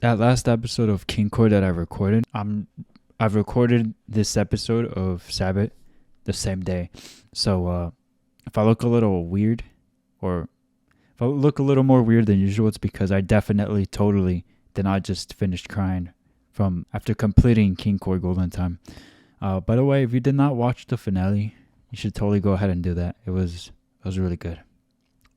that last episode of King Core that I recorded, I've recorded this episode of Sabbat the same day. So if I look a little weird, or if I look a little more weird than usual, it's because I definitely totally did not just finish crying from after completing King Core Golden Time. By the way, if you did not watch the finale, you should totally go ahead and do that. It was really good.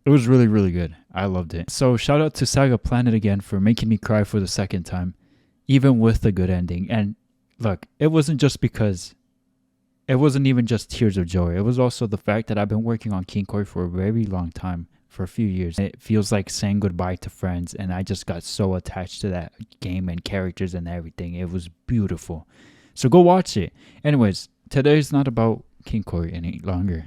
It was really, really good. I loved it. So shout out to Saga Planet again for making me cry for the second time, even with the good ending. And look, it wasn't even just tears of joy. It was also the fact that I've been working on King Core for a very long time, for a few years. It feels like saying goodbye to friends, and I just got so attached to that game and characters and everything. It was beautiful. So go watch it. Anyways, today's not about King Core any longer.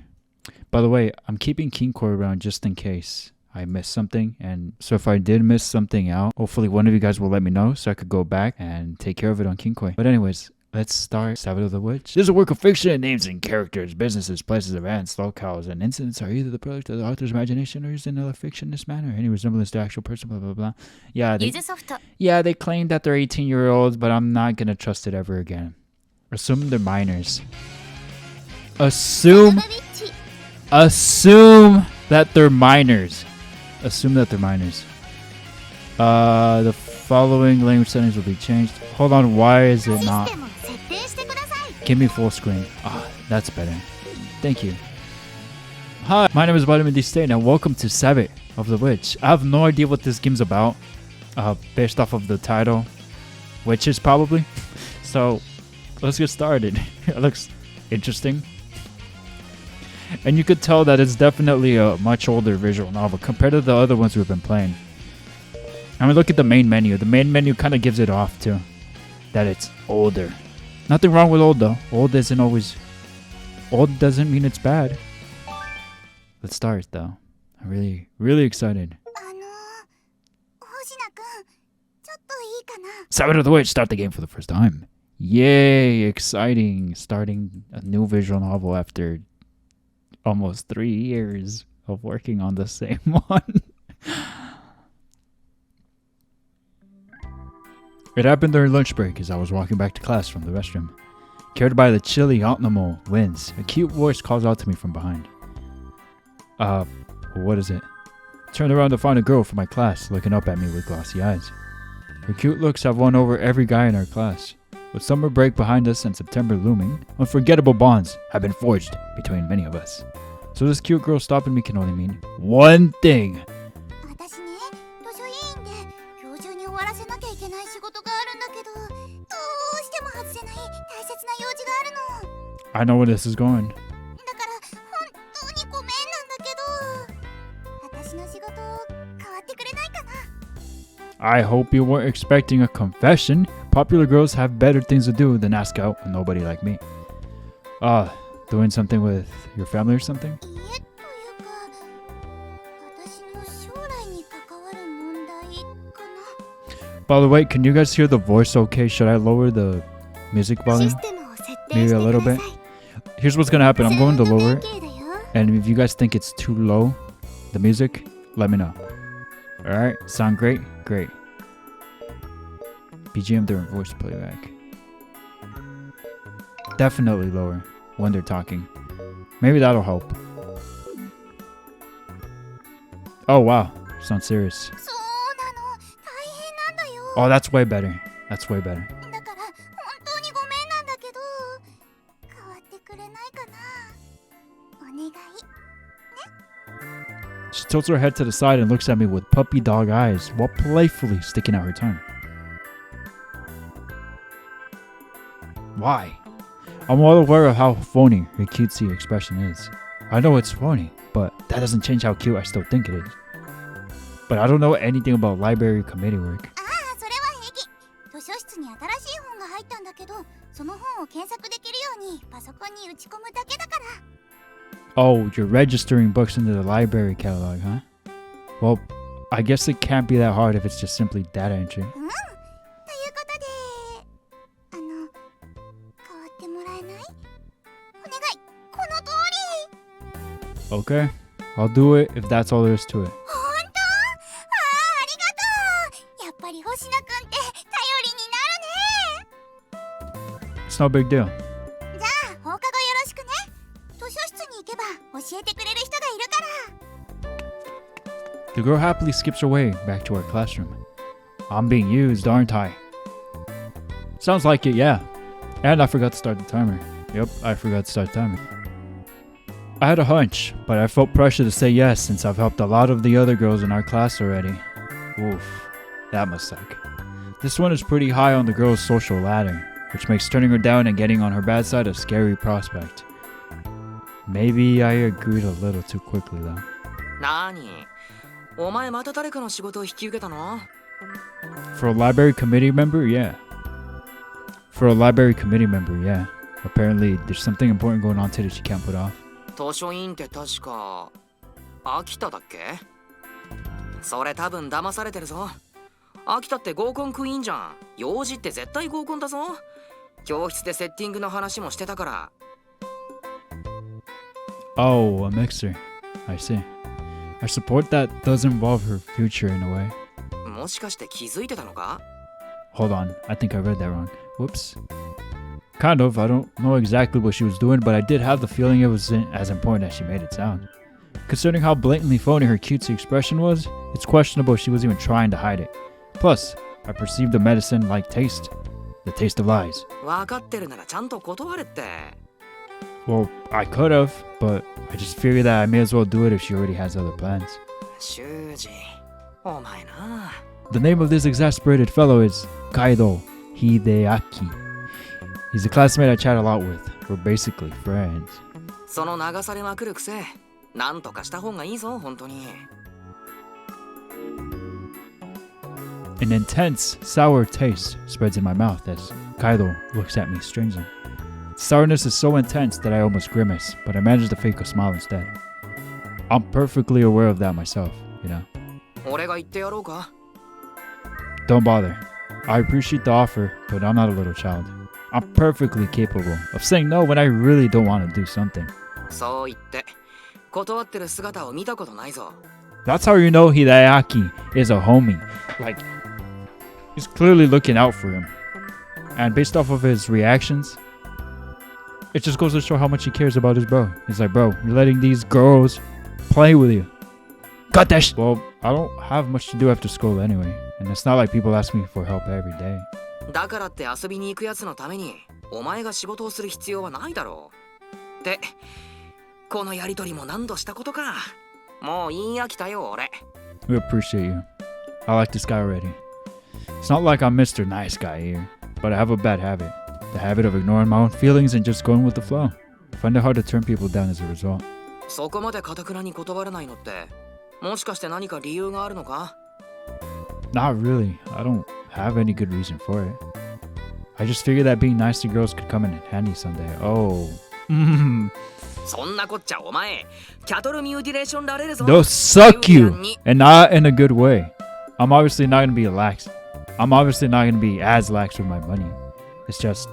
By the way, I'm keeping King Core around just in case I missed something. And so if I did miss something out, hopefully one of you guys will let me know so I could go back and take care of it on King Core. But anyways, let's start Sabbath of the Witch. This is a work of fiction. Names and characters, businesses, places, events, locales, and incidents are either the product of the author's imagination or is in a fictitious manner. Any resemblance to actual person, blah, blah, blah. Yeah, they claim that they're 18-year-olds, but I'm not going to trust it ever again. Assume they're minors. Assume that they're minors. Assume that they're minors. The following language settings will be changed. Hold on, why is it not? Give me full screen. That's better. Thank you. Hi, my name is VitaminDStain and welcome to Sabbat of the Witch. I have no idea what this game's about, based off of the title, witches probably. So, let's get started. It looks interesting. And you could tell that it's definitely a much older visual novel compared to the other ones we've been playing. I mean, look at the main menu. The main menu kind of gives it off too, that it's older. Nothing wrong with old though. Old doesn't mean it's bad. Let's start though. I'm really excited. Sabbath of the Witch, start the game for the first time. Yay, exciting. Starting a new visual novel after almost 3 years of working on the same one. It happened during lunch break as I was walking back to class from the restroom. Carried by the chilly autumnal winds, a cute voice calls out to me from behind. What is it? Turned around to find a girl from my class looking up at me with glossy eyes. Her cute looks have won over every guy in our class. With summer break behind us and September looming, unforgettable bonds have been forged between many of us. So this cute girl stopping me can only mean one thing. I know where this is going. I hope you weren't expecting a confession. Popular girls have better things to do than ask out a nobody like me. Doing something with your family or something? By the way, can you guys hear the voice okay? Should I lower the music volume? Maybe a little bit? Here's what's gonna happen. I'm going to lower it. And if you guys think it's too low, the music, let me know. Alright, sound great? Great. BGM during voice playback. Definitely lower when they're talking. Maybe that'll help. Oh wow, sounds serious. Oh, that's way better. That's way better. She tilts her head to the side and looks at me with puppy dog eyes while playfully sticking out her tongue. Why? I'm well aware of how phony her cutesy expression is. I know it's phony, but that doesn't change how cute I still think it is. But I don't know anything about library committee work. Oh, you're registering books into the library catalog, huh? Well, I guess it can't be that hard if it's just simply data entry. Okay, I'll do it if that's all there is to it. ぱり星名くんって頼りになるね。 It's no big deal. じゃあ放課後よろしくね。図書室に行けば教えてくれる人がいるから。 The girl happily skips her way back to our classroom. I'm being used, aren't I? Sounds like it, yeah. And I forgot to start the timer. Yep, I forgot to start the timer. I had a hunch, but I felt pressure to say yes since I've helped a lot of the other girls in our class already. Oof, that must suck. This one is pretty high on the girl's social ladder, which makes turning her down and getting on her bad side a scary prospect. Maybe I agreed a little too quickly though. なに? お前また誰かの仕事を引き受けたの? For a library committee member, yeah. For a library committee member, yeah. Apparently, there's something important going on today she can't put off. 図書委員って確か秋田だっけ？それ多分騙されてるぞ。秋田って合コンクイーンじゃん。幼児って絶対合コンだぞ。教室でセッティングの話もしてたから。Oh, a mixer. I see. I support that does involve her future in a way. もしかして気づいてたのか? Hold on, I think I read that wrong. Whoops. Kind of, I don't know exactly what she was doing, but I did have the feeling it wasn't as important as she made it sound. Considering how blatantly phony her cutesy expression was, it's questionable if she was even trying to hide it. Plus, I perceived the medicine-like taste. The taste of lies. 分かってるならちゃんと断れって。Well, I could have, but I just figured that I may as well do it if she already has other plans. 修二、お前な。The name of this exasperated fellow is Kaido Hideaki. He's a classmate I chat a lot with. We're basically friends. その流されまくる癖、なんとかした方がいいぞ、本当に。An intense, sour taste spreads in my mouth as Kaido looks at me strangely. Sourness is so intense that I almost grimace, but I manage to fake a smile instead. I'm perfectly aware of that myself, you know. 俺が言ってやろうか? Don't bother. I appreciate the offer, but I'm not a little child. I'm perfectly capable of saying no when I really don't want to do something. そう言って、断ってる姿を見たことないぞ。That's how you know Hideaki is a homie. Like, he's clearly looking out for him. And based off of his reactions, it just goes to show how much he cares about his bro. He's like, bro, you're letting these girls play with you. Cut that Well, I don't have much to do after school anyway. And it's not like people ask me for help every day. だからって遊びに行くやつのために、お前が仕事をする必要はないだろう。で、このやりとりも何度したことか。もう言い飽きたよ、俺。We appreciate you. I like this guy already. It's not like I'm Mr. Nice Guy here, but I have a bad habit. The habit of ignoring my own feelings and just going with the flow. I find it hard to turn people down as a result. そこまで堅くなに断れないのって、もしかして何か理由があるのか? Not really. I don't have any good reason for it. I just figured that being nice to girls could come in handy someday. Oh. そんなこっちゃお前、キャトルミューティレーションられるぞ。They'll suck you, and not in a good way. I'm obviously not gonna be lax. I'm obviously not gonna be as lax with my money. It's just,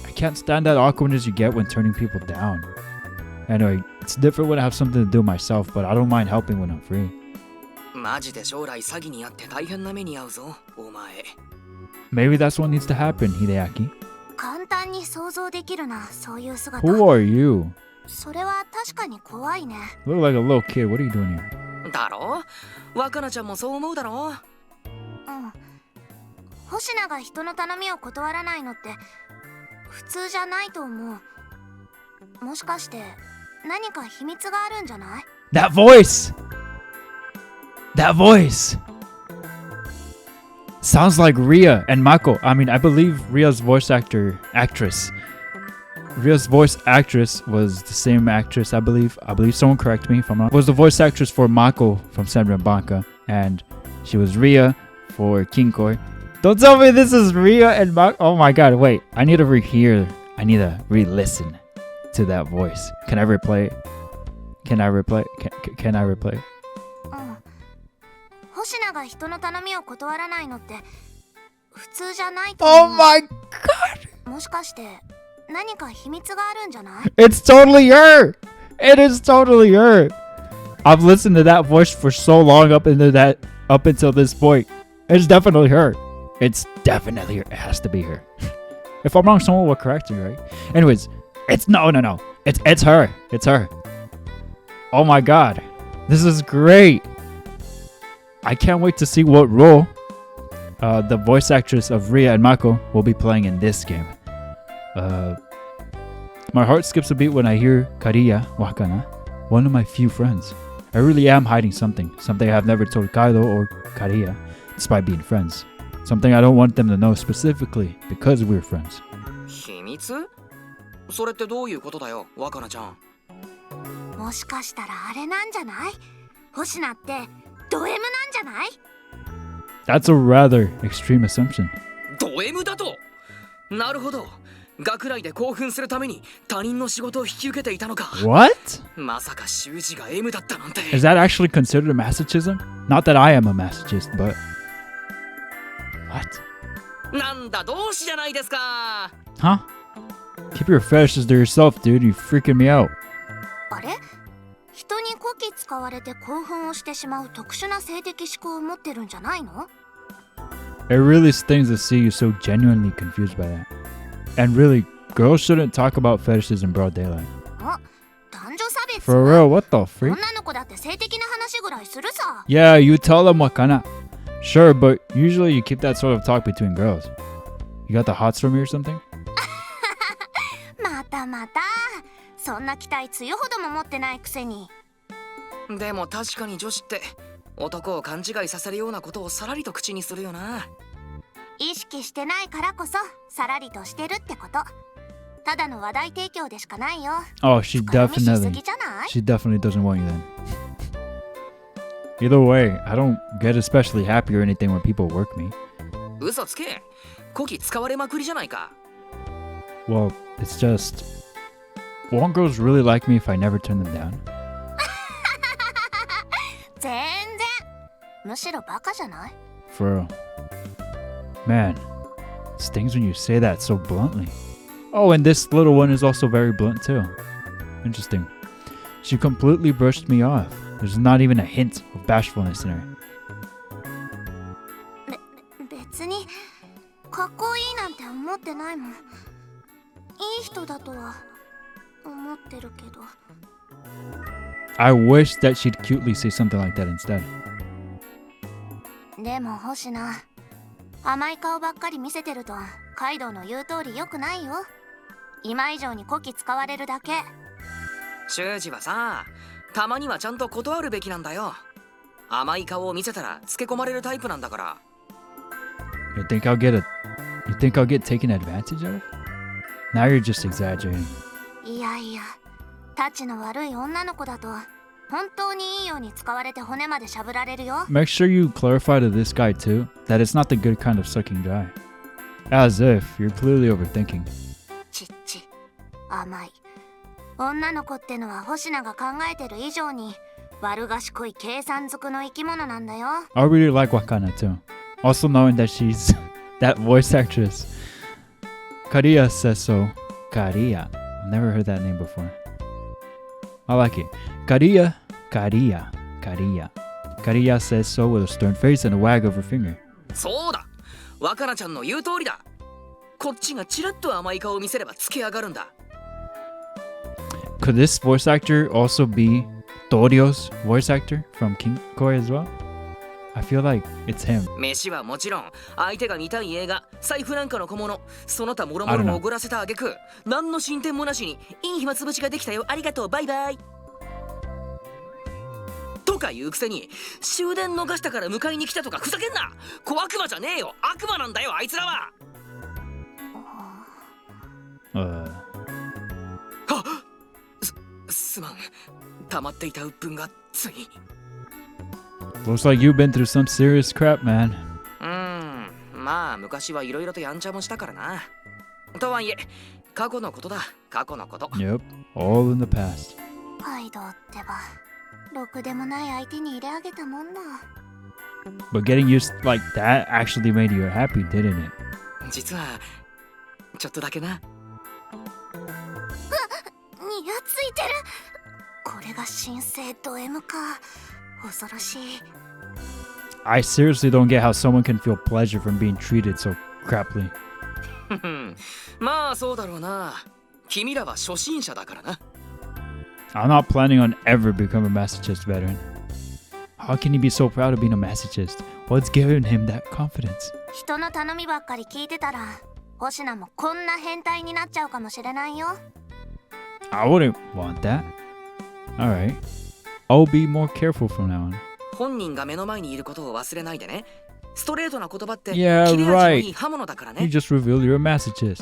I can't stand that awkwardness you get when turning people down. Anyway, it's different when I have something to do myself, but I don't mind helping when I'm free. マジで将来詐欺にあって大変な目に遭うぞ、お前。Maybe that's what needs to happen, Hideaki. 簡単に想像できるな、そういう姿。Who are you? それは確かに怖いね。You look like a little kid. What are you doing here? だろ？若菜ちゃんもそう思うだろ？うん。星名が人の頼みを断らないのって普通じゃないと思う。もしかして何か秘密があるんじゃない？ That voice! That voice! Sounds like Rhea and Mako. I mean, I believe Rhea's voice actress. Rhea's voice actress was the same actress, I believe. I believe someone correct me if I'm wrong. Was the voice actress for Mako from Senran Banka. And she was Rhea for Kinkoi. Don't tell me this is Rhea and Mako. Oh my god, wait. I need to rehear. I need to re-listen to that voice. Can I replay it? Can I replay? Can I replay? 星名が人の頼みを断らないのって普通じゃないと思う。Oh my god! もしかして何か秘密があるんじゃない？ It's totally her! It is totally her! I've listened to that voice for so long up until this point. It's definitely her. It's definitely her. It has to be her. If I'm wrong, someone will correct me, right? Anyways, it's no. It's her. It's her. Oh my god. This is great. I can't wait to see what role the voice actress of Ria and Mako will be playing in this game. My heart skips a beat when I hear Kariya Wakana, one of my few friends. I really am hiding something I have never told Kaido or Kariya, despite being friends. Something I don't want them to know specifically because we're friends. 秘密？それってどういうことだよ、若菜ちゃん。もしかしたらあれなんじゃない？星名ってド M なんじゃない？ That's a rather extreme assumption. ド M だと？なるほど。学内で興奮するために他人の仕事を引き受けていたのか。What? まさか習字が M だったなんて。Is that actually considered a masochism? Not that I am a masochist, but... What? なんだ同志じゃないですか。Huh? Keep your fetishes to yourself, dude. You freaking me out. あれ？人にこき使われて興奮をしてしまう特殊な性的思考を持ってるんじゃないの？ It really stings to see you so genuinely confused by that. And really, girls shouldn't talk about fetishes in broad daylight. あ、男女差別？ For real, what the freak? 女の子だって性的な話ぐらいするさ。 Yeah, you tell them what kind of... Sure, but usually you keep that sort of talk between girls. You got the hots from me or something? またまた。そんな期待つゆほども持ってないくせに。でも確かに女子って男を勘違いさせるようなことをさらりと口にするよな。意識してないからこそさらりとしてるってこと。ただの話題提供でしかないよ。 Oh, she 深読みしす definitely... ぎじゃない？ She definitely doesn't want you then. Either way, I don't get especially happy or anything when people work me. 嘘つけ。こき使われまくりじゃないか。Well, it's just... Won't girls really like me if I never turn them down? 全然。むしろバカじゃない？ For real. Man, it stings when you say that so bluntly. Oh, and this little one is also very blunt too. Interesting. She completely brushed me off. There's not even a hint of bashfulness in her. 別にかっこいいなんて思ってないもん。いい人だとは思ってるけど。 I wish that she'd cutely say something like that instead. でも星名、甘い顔ばっかり見せてるとカイドウの言う通り良くないよ。今以上にこき使われるだけ。習字はさ、たまにはちゃんと断るべきなんだよ。甘い顔を見せたらつけ込まれるタイプなんだから。You think I'll get taken advantage of? Now you're just exaggerating. いやいや、タチの悪い女の子だと本当にいいように使われて骨までしゃぶられるよ。 Make sure you clarify to this guy too that it's not the good kind of sucking dry. As if you're clearly overthinking. ちっち、甘い。女の子ってのは星名が考えてる以上に悪賢い計算づくの生き物なんだよ。 I really like Wakana too. Also knowing that she's that voice actress. Kariya says so. Kariya. I've never heard that name before. I like it. Kariya. Kariya says so with a stern face and a wag of her finger. そうだ。若菜ちゃんの言う通りだ。こっちがチラッと甘い顔を見せればつけ上がるんだ。Could this voice actor also be Torio's voice actor from King Koi as well? I feel like it's him. 飯はもちろん、相手が見たい映画、財布なんかの小物、その他もろもろもおごらせた挙句、何の進展もなしに、いい暇つぶしができたよ、ありがとう、バイバイ。とか言うくせに、終電逃したから迎えに来たとかふざけんな。小悪魔じゃねえよ、悪魔なんだよ、あいつらは。すまん。溜まっていた鬱憤がつい。Looks like you've been through some serious crap, man. まあ昔はいろいろとやんちゃもしたからな。とはいえ、過去のことだ、過去のこと。Yep, all in the past. カイドウってば、ろくでもない相手に入れ上げたもんだ。But getting used like that actually made you happy, didn't it? 実は、ちょっとだけな。にやついてる。これが新生ド M か。恐ろしい。I seriously don't get how someone can feel pleasure from being treated so crappily. まあそうだろうな。君らは初心者だからな。I'm not planning on ever becoming a masochist veteran. How can he be so proud of being a masochist? What's giving him that confidence? 人の頼みばっかり聞いてたら星名もこんな変態になっちゃうかもしれないよ。 I wouldn't want that. Alright. I'll be more careful from now on. 本人が目の前にいることを忘れないでね。ストレートな言葉って切 Yeah, れ味の right. いい刃物だから You ね。 just revealed you're a masochist.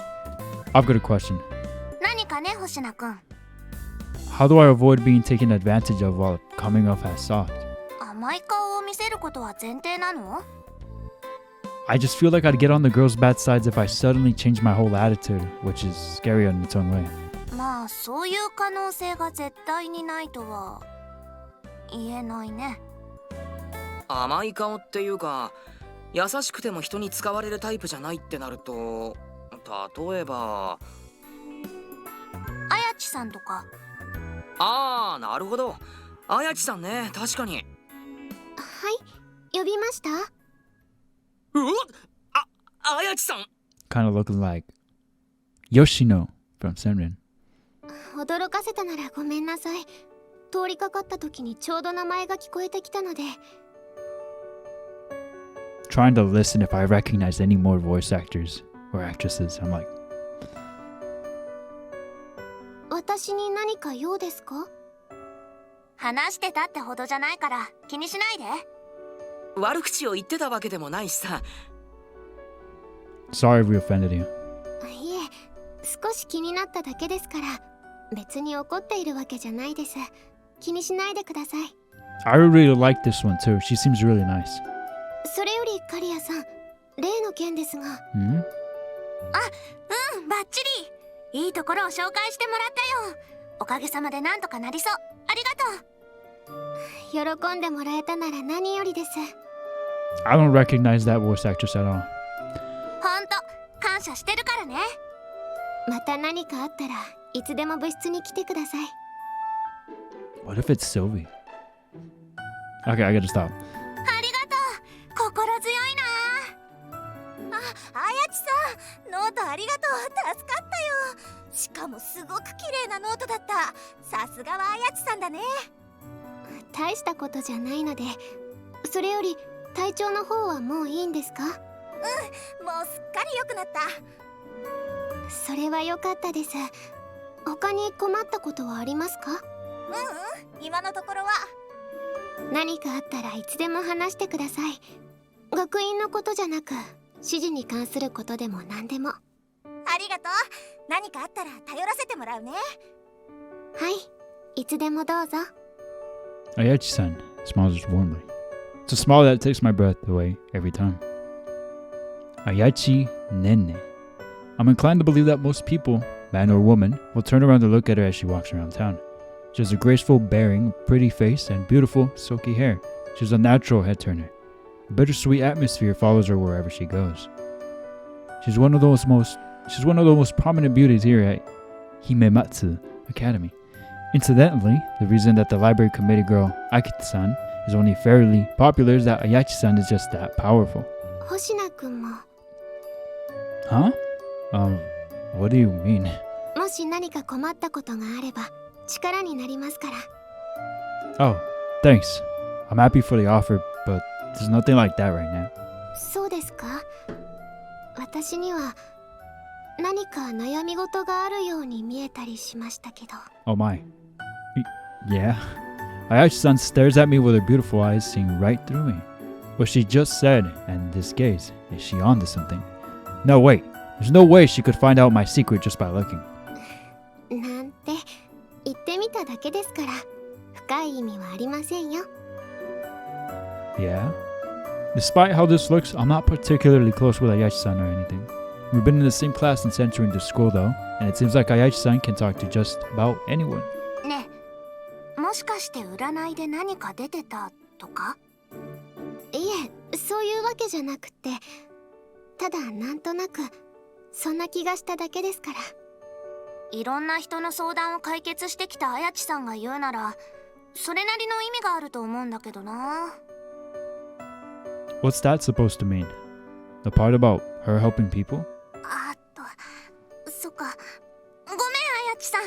I've got a question. 何かね星名くん。 How do I avoid being taken advantage of while coming off as soft? 甘い顔を見せることは前提なの？ I just feel like I'd get on the girls' bad sides if I suddenly changed my whole attitude, which is scary in its own way. まあそういう可能性が絶対にないとは言えないね。甘い顔っていうか、優しくても人に使われるタイプじゃないってなると、例えばあやちさんとか。ああ、なるほど。あやちさんね、確かに。はい、呼びました？うわっ、あやちさん。 Kind of looking like Yoshino from Senrin. 驚かせたならごめんなさい。通りかかった時にちょうど名前が聞こえてきたので。 Trying to listen if I recognized any more voice actors or actresses. I'm like, 私に何か用ですか？話してたってほどじゃないから気にしないで。悪口を言ってたわけでもないしさ。 sorry if we offended you. いえ、少し気になっただけですから、別に怒っているわけじゃないです。気にしないでください。 I really like this one too. She seems really nice. それよりカリアさん、例の件ですが。Hmm? バッチリ。いいところを紹介してもらったよ。おかげさまでなんとかなりそう。ありがとう。喜んでもらえたなら何よりです。 I don't recognize that voice actress at all. ほんと感謝してるからね。また何かあったらいつでも部室に来てください。 What if it's Sylvie? Okay, I gotta stop. ありがとう。心強いな。あやちさん、ノートありがとう。助かったよ。しかもすごく綺麗なノートだった。さすがはあやちさんだね。大したことじゃないので。それより体調の方はもういいんですか？もうすっかり良くなった。それは良かったです。他に困ったことはありますか？今のところは。何かあったらいつでも話してください。学院のことじゃなく指示に関することでも何でも。ありがとう。何かあったら頼らせてもらうね。はい、いつでもどうぞ。 Ayachi-san smiles warmly. It's a smile that takes my breath away every time. Ayachi Nenne. I'm inclined to believe that most people, man or woman, will turn around to look at her as she walks around town. She has a graceful bearing, pretty face, and beautiful, silky hair. She's a natural head turner. A bittersweet atmosphere follows her wherever she goes. She's one of the most prominent beauties here at Himematsu Academy. Incidentally, the reason that the library committee girl Akita-san is only fairly popular is that Ayachi-san is just that powerful. 星名くんも。 Huh? What do you mean? もし何か困ったことがあれば力になりますから。 Oh, thanks. I'm happy for the offer, but there's nothing like that right now. そうですか。私には何か悩み事があるように見えたりしましたけど。 Oh my. Yeah? Ayachi-san stares at me with her beautiful eyes seeing right through me. What she just said, and this gaze, is she onto something? No, wait. There's no way she could find out my secret just by looking. なんて言ってみただけですから深い意味はありませんよ。 Yeah? Despite how this looks, I'm not particularly close with Ayachi-san or anything. We've been in the same class since entering the school though, and it seems like Ayachi-san can talk to just about anyone. ねえ、もしかして占いで何か出てたとか？いえ、そういうわけじゃなくて、ただなんとなくそんな気がしただけですから。いろんな人の相談を解決してきたあやちさんが言うならそれなりの意味があると思うんだけどな。What's that supposed to mean? The part about her helping people? そっか。ごめん、あやちさん。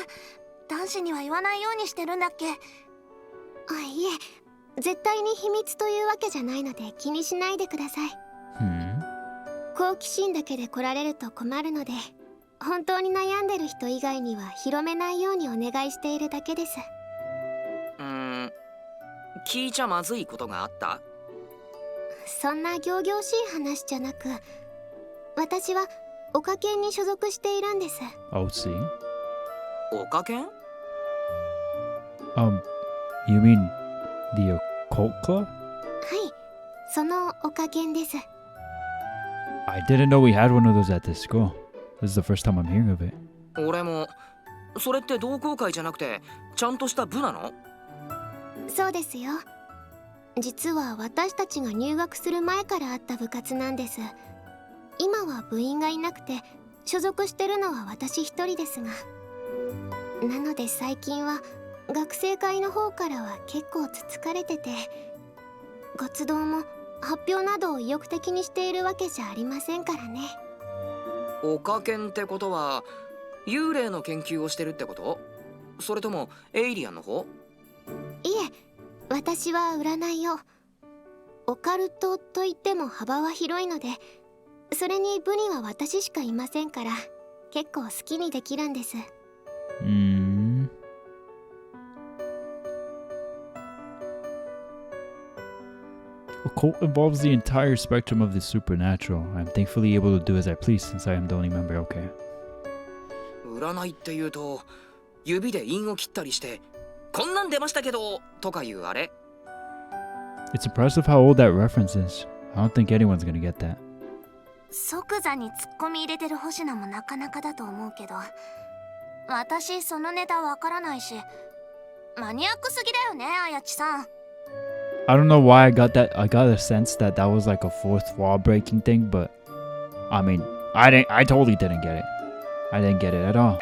男子には言わないようにしてるんだっけ？いえ、絶対に秘密というわけじゃないので気にしないでください。好奇心だけで来られると困るので、本当に悩んでる人以外には広めないようにお願いしているだけです。聞いちゃまずいことがあった？そんな仰々しい話じゃなく、私はオカ研に所属しているんです。Oh, see? オカ研？ You mean the occult club? はい、そのオカ研です。I didn't know we had one of those at this school. This is the first time I'm hearing of it. 俺も。それって同好会じゃなくてちゃんとした部なの？そうですよ。実は私たちが入学する前からあった部活なんです。今は部員がいなくて所属してるのは私一人ですが、なので最近は学生会の方からは結構つつかれてて、活動も発表などを意欲的にしているわけじゃありませんからね。オカ研ってことは幽霊の研究をしてるってこと？それともエイリアンの方？いえ、私は占いを。オカルトといっても幅は広いので、それに部には私しかいませんから結構好きにできるんです。Occult involves the entire spectrum of the supernatural. I'm thankfully able to do as I please since I am the only member. Okay. 占いって言うと指で印を切ったりしてこんなん出ましたけどとかいうあれ？ It's impressive how old that reference is. I don't think anyone's gonna get that. 即座に突っ込み入れてる星名もなかなかだと思うけど、私そのネタわからないし、マニアックすぎだよね、あやちさん。I don't know why I got that. I got a sense that that was like a fourth wall breaking thing, but I mean, I totally didn't get it. I didn't get it at all.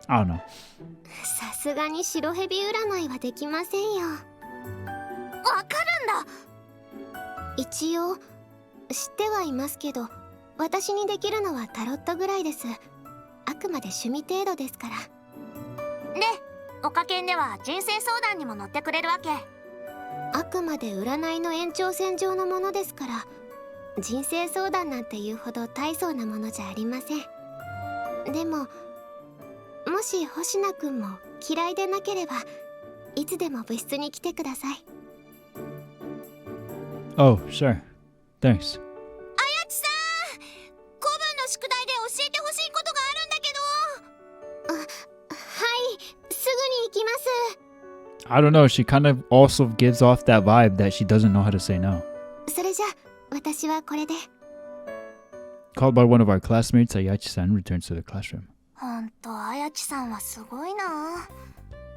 I don't know. さすがに白蛇占いはできませんよ。わかるんだ。一応知ってはいますけど、私にできるのはタロットぐらいです。あくまで趣味程度ですから。で、オカ研では人生相談にも乗ってくれるわけ？あくまで占いの延長線上のものですから、人生相談なんていうほど大層なものじゃありません。でももし星名くんも嫌いでなければ、いつでも部室に来てください。Oh, sure. Thanks. あやちさん、古文の宿題で教えてほしいことがあるんだけど。はい、すぐに行きます。I don't know. She kind of also gives off that vibe that she doesn't know how to say no. それじゃ私はこれで。 Called by one of our classmates, Ayachi-san returns to the classroom. ほんと、あやちさんはすごいな。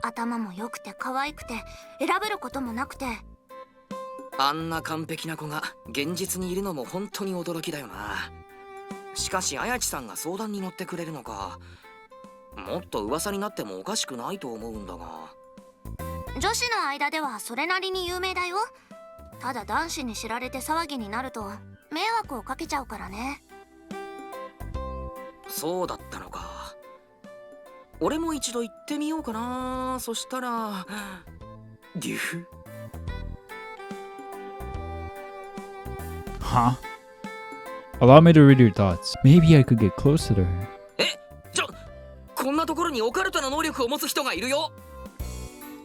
頭も良くて可愛くて選べることもなくて。あんな完璧な子が現実にいるのも本当に驚きだよな。しかしあやちさんが相談に乗ってくれるのか。もっと噂になってもおかしくないと思うんだが。女子の間ではそれなりに有名だよ。ただ男子に知られて騒ぎになると迷惑をかけちゃうからね。そうだったのか。俺も一度行ってみようかな。そしたらデュフ。Huh? Allow me to read your thoughts. Maybe I could get close to her. こんなところにオカルトな能力を持つ人がいるよ。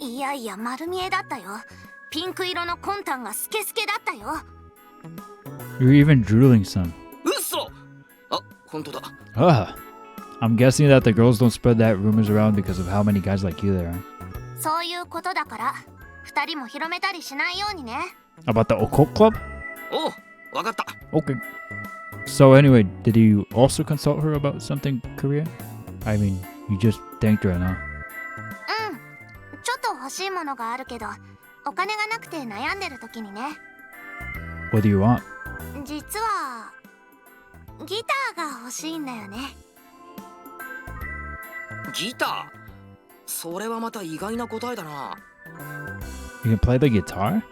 いやいや、丸見えだったよ。ピンク色の魂胆がスケスケだったよ。You're even drooling some. 嘘。あ、本当だ。I'm guessing that the girls don't spread that rumors around because of how many guys like you there are. そういうことだから二人も広めたりしないようにね。 About the occult club? おう、わかった。 Okay. So anyway, did you also consult her about something, Korea? I mean, you just thanked her, huh? ちょっと欲しいものがあるけど、お金がなくて悩んでる時にね。 What do you want? 実はギターが欲しいんだよね。ギター。それはまた意外な答えだな。You can play the guitar?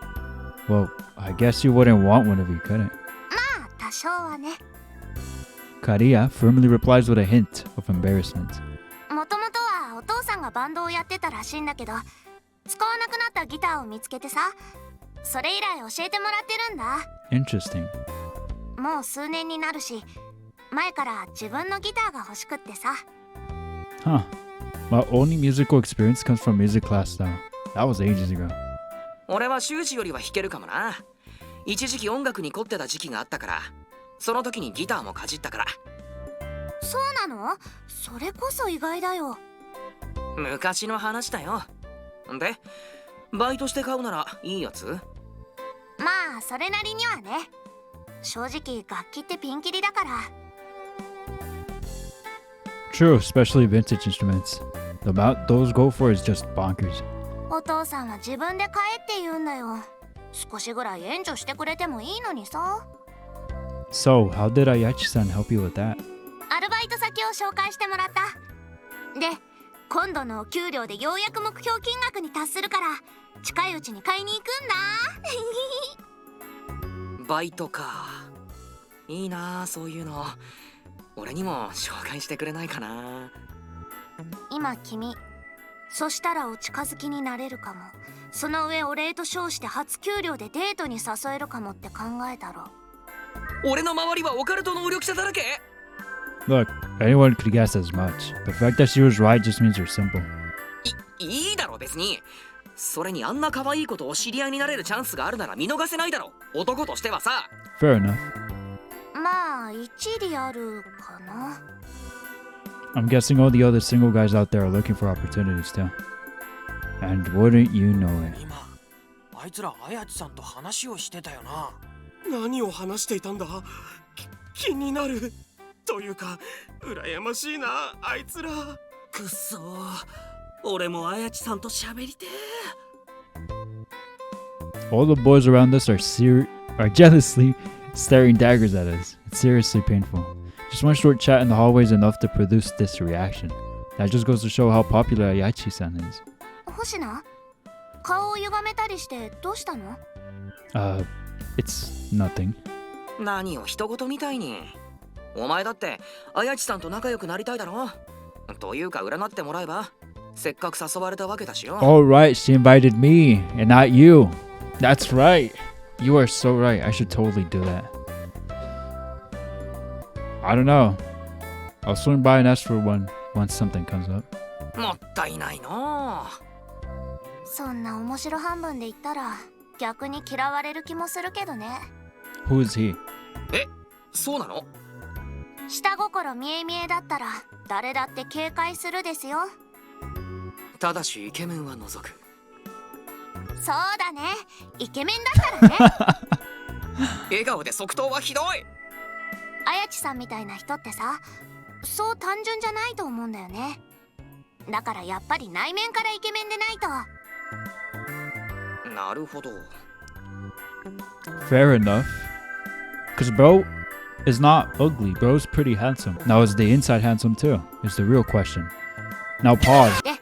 Well, I guess you wouldn't want one if you couldn't. まあ多少はね。 Karia firmly replies with a hint of embarrassment. もともとはお父さんがバンドをやってたらしいんだけど、使わなくなったギターを見つけてさ、それ以来教えてもらってるんだ。 Interesting. もう数年になるし、前から自分のギターが欲しくってさ。 Huh. My only musical experience comes from music class though. That was ages ago. 俺は修士よりは弾けるかもな。一時期音楽に凝ってた時期があったから、その時にギターもかじったから。そうなの？それこそ意外だよ。昔の話だよ。で、バイトして買うならいいやつ？まあそれなりにはね。正直楽器ってピンキリだから。 True, especially vintage instruments. The amount those go for is just bonkers. お父さんは自分で買えって言うんだよ。少しぐらい援助してくれてもいいのにさ。 So, how did Ayachi-san help you with that? アルバイト先を紹介してもらった。で、今度のお給料でようやく目標金額に達するから、近いうちに買いに行くんだ。バイトか。いいなあ、そういうの。俺にも紹介してくれないかな。今君、そしたらお近づきになれるかも。その上お礼と称して初給料でデートに誘えるかもって考えたろ。俺の周りはオカルト能力者だらけ。 Look, anyone could guess as much. The fact that she was right just means you're simple. いいだろ別に。それにあんな可愛い子とお知り合いになれるチャンスがあるなら見逃せないだろ。男としてはさ。 Fair enough. まあ一理あるかな。 I'm guessing all the other single guys out there are looking for opportunities too. And wouldn't you know it? 今あいつら綾地さんと話をしてたよな。何を話していたんだ？気になるというか羨ましいな、あいつら。くっそー、俺も綾地さんと喋りてー。 All the boys around us are jealously staring daggers at us. It's seriously painful. Just one short chat in the hallway is enough to produce this reaction. That just goes to show how popular Ayachi-san is. 星名、顔を歪めたりしてどうしたの？ It's nothing. 何を人事みたいに。お前だって綾地さんと仲良くなりたいだろ。というか占ってもらえば。せっかく誘われたわけだしよ。Alright, she invited me and not you. That's right. You are so right. I should totally do that. I don't know. I'll swing by and ask for one once something comes up. もったいないの。そんな面白半分で言ったら逆に嫌われる気もするけどね。 Who is he? え、そうなの？下心見え見えだったら誰だって警戒するですよ。ただしイケメンは除く。そうだね、イケメンだったらね。笑顔で即答はひどい。綾地さんみたいな人ってさ、そう単純じゃないと思うんだよね。だからやっぱり内面からイケメンでないと。なるほど。 Fair enough. Cause bro is not ugly. Bro's pretty handsome. Now is the inside handsome too? Is the real question. Now pause. で、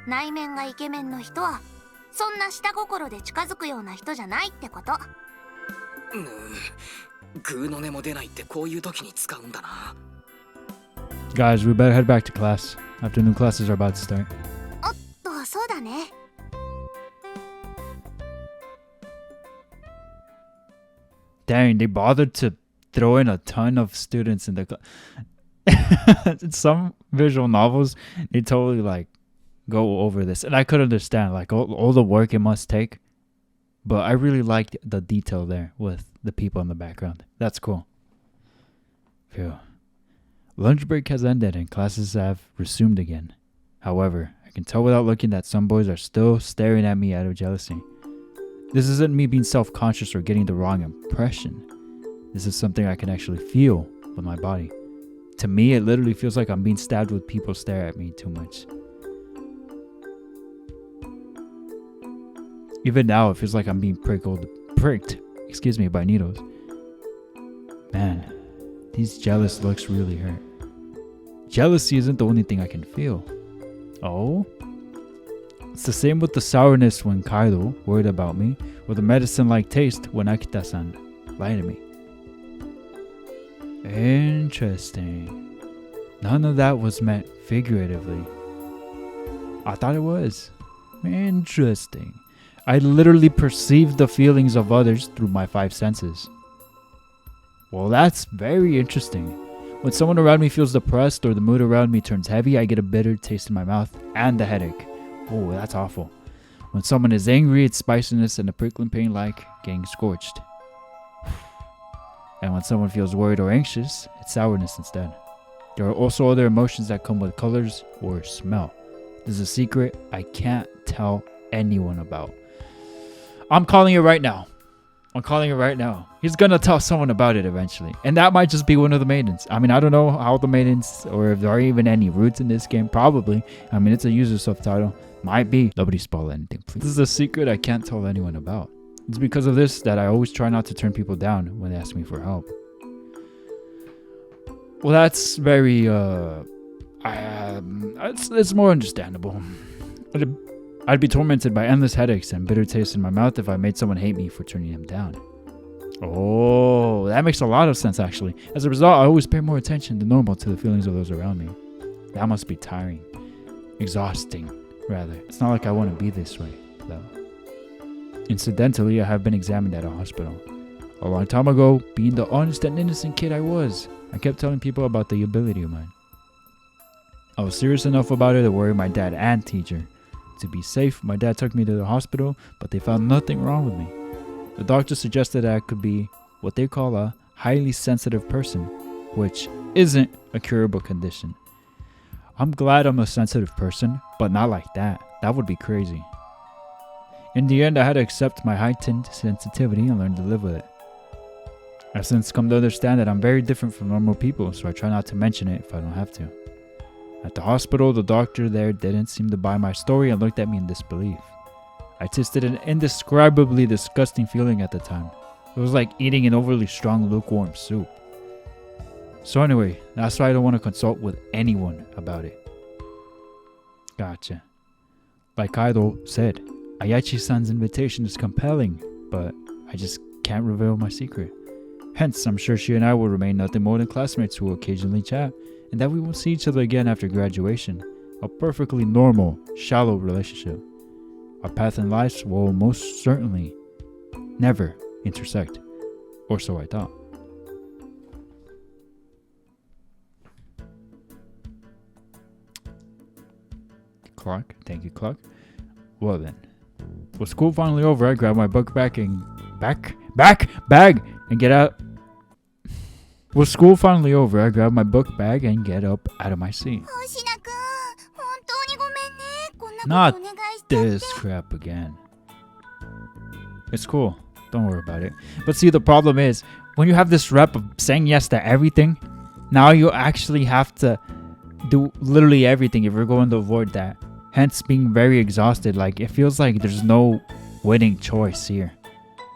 内面がイケメンの人はそんな下心で近づくような人じゃないってこと。グーの音も出ないってこういう時に使うんだな。 Guys, we better head back to class. Afternoon classes are about to start. おっと、そうだね。Dang, they bothered to throw in a ton of students in the class. In some visual novels, they totally like go over this. And I could understand like all the work it must take. But I really liked the detail there with the people in the background. That's cool. Phew. Lunch break has ended and classes have resumed again. However, I can tell without looking that some boys are still staring at me out of jealousy. This isn't me being self-conscious or getting the wrong impression. This is something I can actually feel with my body. To me, it literally feels like I'm being stabbed with people stare at me too much. Even now, it feels like I'm being pricked, by needles. Man, these jealous looks really hurt. Jealousy isn't the only thing I can feel. Oh? It's the same with the sourness when Kaido worried about me, or the medicine-like taste when Akita-san lied to me. Interesting. None of that was meant figuratively. I thought it was. Interesting. I literally perceive the feelings of others through my 5 senses. Well, that's very interesting. When someone around me feels depressed or the mood around me turns heavy, I get a bitter taste in my mouth and a headache. Oh, that's awful. When someone is angry, it's spiciness and a prickling pain like getting scorched. And when someone feels worried or anxious, it's sourness instead. There are also other emotions that come with colors or smell. There's a secret I can't tell anyone about. I'm calling it right now. He's gonna tell someone about it eventually. And that might just be one of the maidens. I mean, I don't know how the maidens, or if there are even any roots in this game. Probably. I mean, it's a user subtitle. Might be. Nobody spoil anything, please. This is a secret I can't tell anyone about. It's because of this that I always try not to turn people down when they ask me for help. Well, that's very, it's more understandable. I'd be tormented by endless headaches and bitter taste in my mouth if I made someone hate me for turning them down. Oh, that makes a lot of sense, actually. As a result, I always pay more attention than normal to the feelings of those around me. That must be tiring. Exhausting, rather. It's not like I want to be this way, though. Incidentally, I have been examined at a hospital. A long time ago, being the honest and innocent kid I was, I kept telling people about the ability of mine. I was serious enough about it to worry my dad and teacher. To be safe, my dad took me to the hospital, but they found nothing wrong with me. The doctor suggested that I could be what they call a highly sensitive person, which isn't a curable condition. I'm glad I'm a sensitive person, but not like that. That would be crazy. In the end, I had to accept my heightened sensitivity and learn to live with it. I've since come to understand that I'm very different from normal people, so I try not to mention it if I don't have to. At the hospital, the doctor there didn't seem to buy my story and looked at me in disbelief. I tasted an indescribably disgusting feeling at the time. It was like eating an overly strong lukewarm soup. So anyway, that's why I don't want to consult with anyone about it. Gotcha. Like Kaido said, Ayachi-san's invitation is compelling, but I just can't reveal my secret. Hence, I'm sure she and I will remain nothing more than classmates who will occasionally chat, and that we won't see each other again after graduation. A perfectly normal, shallow relationship. Our path in life will most certainly never intersect. Or so I thought. Clock. Thank you, clock. Well then. With school finally over, I grabbed my book bag and get out. With school finally over, I grabbed my book bag and get up out of my seat. Not this crap again. It's cool. Don't worry about it. But see, the problem is, when you have this rep of saying yes to everything, now you actually have to do literally everything if you're going to avoid that. Hence being very exhausted. Like, it feels like there's no winning choice here.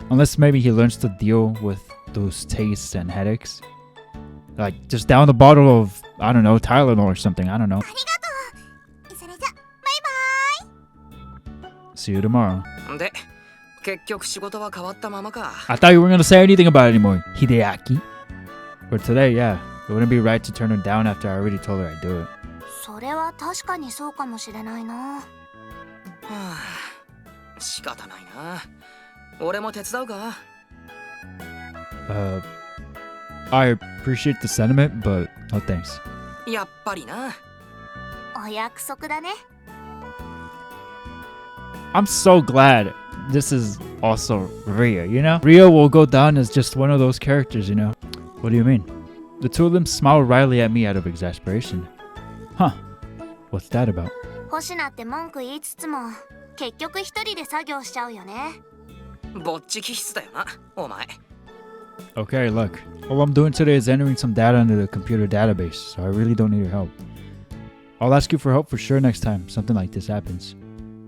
Unless maybe he learns to deal with those tastes and headaches. Like, just down the bottle of, I don't know, Tylenol or something. I don't know. See you tomorrow. I thought you weren't going to say anything about it anymore, Hideaki. For today, yeah. It wouldn't be right to turn her down after I already told her I'd do it. それは確かにそうかもしれないな。仕方ないな。俺も手伝うか。I appreciate the sentiment, but no thanks. やっぱりな。お約束だね。I'm so glad this is also Rhea, you know? Rhea will go down as just one of those characters, you know? What do you mean? The two of them smile wryly at me out of exasperation. Huh. What's that about? 星名って文句言いつつも結局一人で作業しちゃうよね。ぼっち気質だよな、お前。Okay, look. All I'm doing today is entering some data into the computer database, so I really don't need your help. I'll ask you for help for sure next time something like this happens.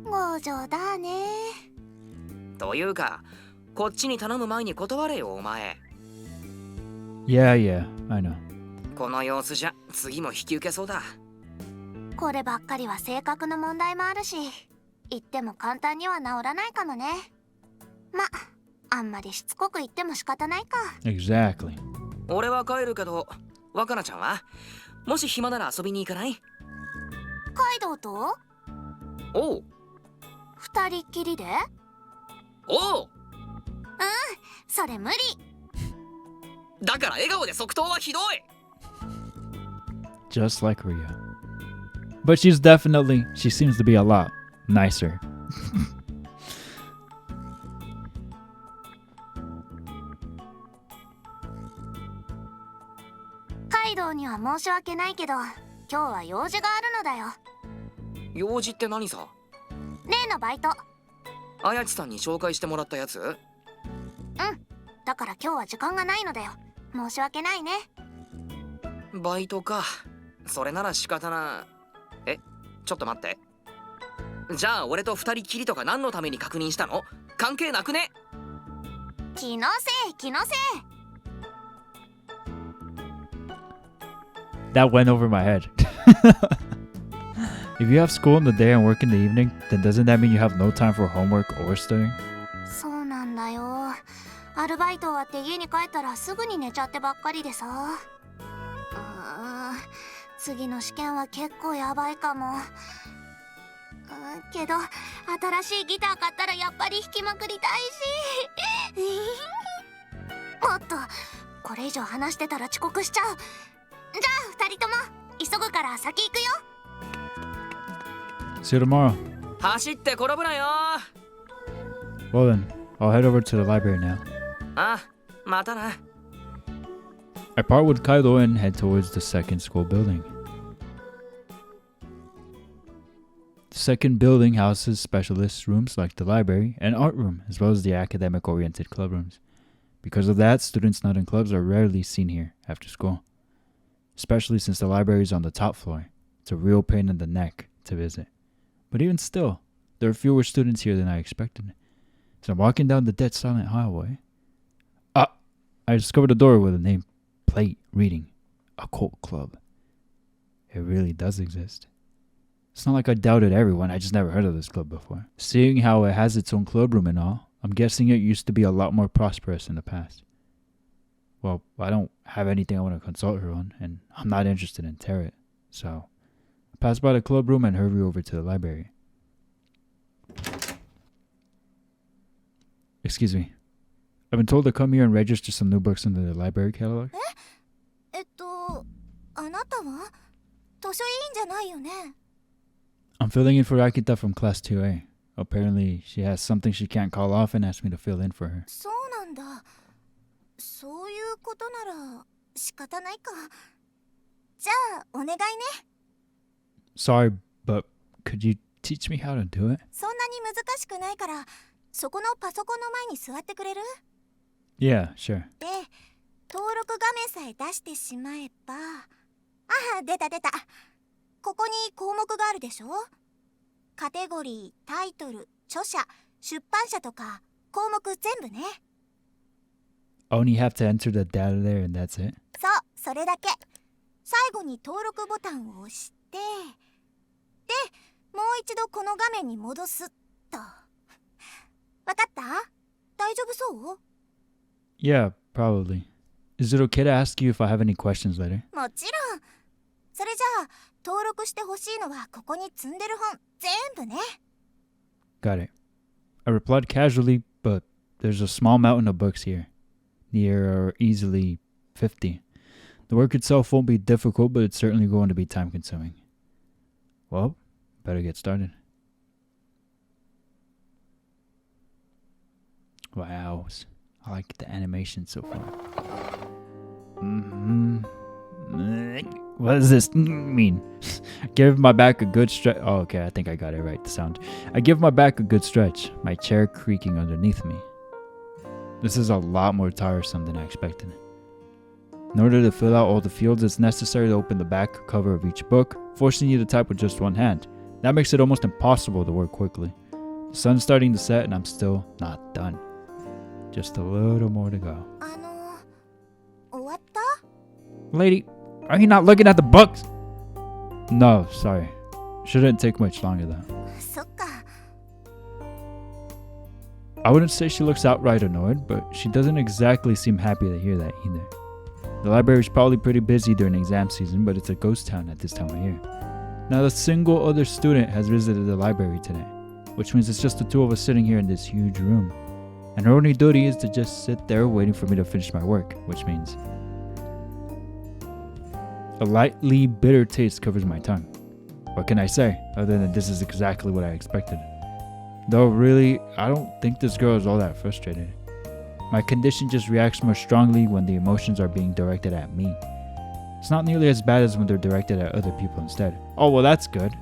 強情だね。というか、こっちに頼む前に断れよ、お前。Yeah, I know. この様子じゃ次も引き受けそうだ。こればっかりは性格の問題もあるし、言っても簡単には治らないかもね。ま、あんまりしつこく言っても仕方ないか。 Exactly. 俺は帰るけど、若菜ちゃんはもし暇なら遊びに行かない？カイドウとおう。二人っきりで？おう。それ無理。だから笑顔で即答はひどい。 Just like Rhea. But she seems to be a lot nicer. カイドウには申し訳ないけど、今日は用事があるのだよ。用事って何さ？例のバイト。あやちさんに紹介してもらったやつ？だから今日は時間がないのだよ。申し訳ないね。バイトか。それなら仕方な。ちょっと待って。じゃあ俺と二人きりとか何のために確認したの？関係なくね？気のせい気のせい。 That went over my head. If you have school in the day and work in the evening, then doesn't that mean you have no time for homework or studying? そうなんだよ。アルバイト終わって家に帰ったらすぐに寝ちゃってばっかりでさ。次の試験は結構やばいかも。けど新しいギター買ったらやっぱり弾きまくりたいし。もっとこれ以上話してたら遅刻しちゃう。じゃあ二人とも急ぐから先行くよ。 See you tomorrow. 走って転ぶなよ。 Well then, I'll head over to the library now. あ、またな。 I part with Kaido and head towards the second school building. The second building houses specialist rooms like the library and art room, as well as the academic-oriented club rooms. Because of that, students not in clubs are rarely seen here after school, especially since the library is on the top floor. It's a real pain in the neck to visit. But even still, there are fewer students here than I expected. As I'm walking down the dead silent hallway, I discovered a door with a name plate reading Occult Club. It really does exist. It's not like I doubted everyone, I just never heard of this club before. Seeing how it has its own club room and all, I'm guessing it used to be a lot more prosperous in the past. Well, I don't have anything I want to consult her on, and I'm not interested in tarot, so I pass by the club room and hurry over to the library. Excuse me. I've been told to come here and register some new books into the library catalog. あなたは図書委員じゃないよね。 I'm filling in for Akita from class 2A. Apparently, she has something she can't call off and asked me to fill in for her. そうなんだ。そういうことなら仕方ないか。じゃあお願いね。 Sorry, but could you teach me how to do it? そんなに難しくないから、そこのパソコンの前に座ってくれる？ Yeah, sure. で、登録画面さえ出してしまえば。出た。ここに項目があるでしょ。カテゴリー、タイトル、著者、出版社とか項目全部ね。 Only have to enter the data there and that's it? そう、それだけ。最後に登録ボタンを押して、で、もう一度この画面に戻すと。わかった？大丈夫そう？ Yeah, probably. Is it okay to ask you if I have any questions later? もちろん。それじゃあ登録してほしいのはここに積んでる本全部ね。 Got it. I replied casually, but there's a small mountain of books here. Near or easily 50. The work itself won't be difficult, but it's certainly going to be time consuming. Well, better get started. Wow. I like the animation so far. What does this mean? Give my back a good stretch. Oh, okay, I think I got it right, the sound. I give my back a good stretch, my chair creaking underneath me. This is a lot more tiresome than I expected. In order to fill out all the fields, it's necessary to open the back cover of each book, forcing you to type with just one hand. That makes it almost impossible to work quickly. The sun's starting to set and I'm still not done. Just a little more to go. 終わった？ Lady, are you not looking at the books? No, sorry. Shouldn't take much longer though. そっか。 I wouldn't say she looks outright annoyed, but she doesn't exactly seem happy to hear that either. The library is probably pretty busy during exam season, but it's a ghost town at this time of year. Not a single other student has visited the library today, which means it's just the two of us sitting here in this huge room. And her only duty is to just sit there waiting for me to finish my work, which means a lightly bitter taste covers my tongue. What can I say, other than this is exactly what I expected? Though really, I don't think this girl is all that frustrated. My condition just reacts more strongly when the emotions are being directed at me. It's not nearly as bad as when they're directed at other people instead. Oh, well, that's good.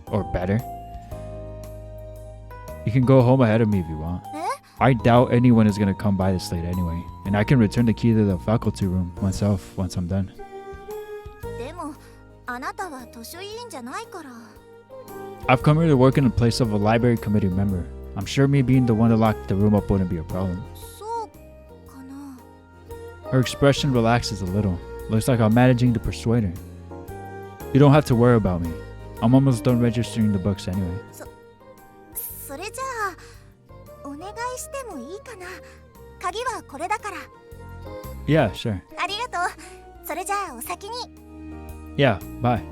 Or better. You can go home ahead of me if you want. I doubt anyone is gonna come by this late anyway, and I can return the key to the faculty room myself once I'm done. でも、あなたは図書委員じゃないから。 I've come here to work in the place of a library committee member. I'm sure me being the one to lock the room up wouldn't be a problem. そうかな。 Her expression relaxes a little. Looks like I'm managing to persuade her. You don't have to worry about me. I'm almost done registering the books anyway. それじゃあ、お願いしてもいいかな。鍵はこれだから。 Yeah, sure. ありがとう。それじゃあお先に。 Yeah, bye.